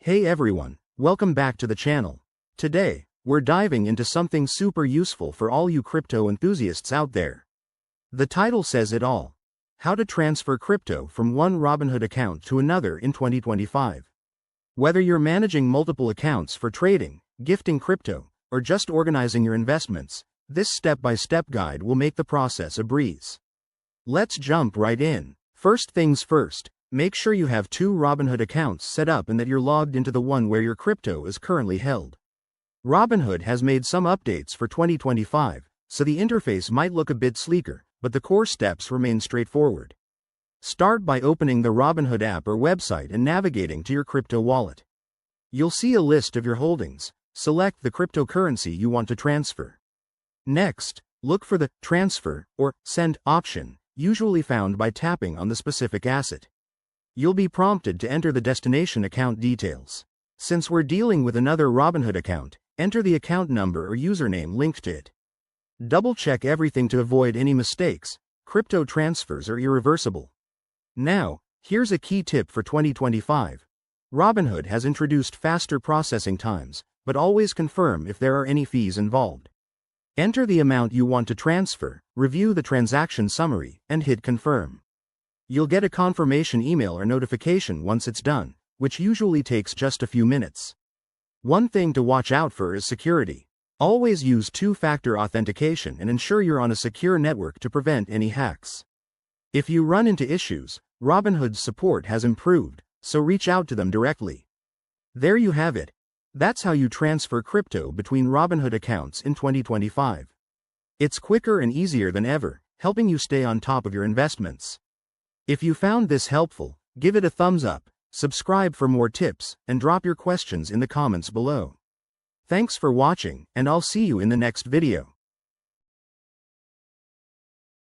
Hey everyone, welcome back to the channel. Today, we're diving into something super useful for all you crypto enthusiasts out there. The title says it all. How to transfer crypto from one Robinhood account to another in 2025. Whether you're managing multiple accounts for trading, gifting crypto, or just organizing your investments, this step-by-step guide will make the process a breeze. Let's jump right in. First things first, make sure you have two Robinhood accounts set up and that you're logged into the one where your crypto is currently held. Robinhood has made some updates for 2025, so the interface might look a bit sleeker, but the core steps remain straightforward. Start by opening the Robinhood app or website and navigating to your crypto wallet. You'll see a list of your holdings. Select the cryptocurrency you want to transfer. Next, look for the Transfer or Send option, usually found by tapping on the specific asset. You'll be prompted to enter the destination account details. Since we're dealing with another Robinhood account, enter the account number or username linked to it. Double-check everything to avoid any mistakes. Crypto transfers are irreversible. Now, here's a key tip for 2025. Robinhood has introduced faster processing times, but always confirm if there are any fees involved. Enter the amount you want to transfer, review the transaction summary, and hit confirm. You'll get a confirmation email or notification once it's done, which usually takes just a few minutes. One thing to watch out for is security. Always use two-factor authentication and ensure you're on a secure network to prevent any hacks. If you run into issues, Robinhood's support has improved, so reach out to them directly. There you have it. That's how you transfer crypto between Robinhood accounts in 2025. It's quicker and easier than ever, helping you stay on top of your investments. If you found this helpful, give it a thumbs up, subscribe for more tips, and drop your questions in the comments below. Thanks for watching, and I'll see you in the next video.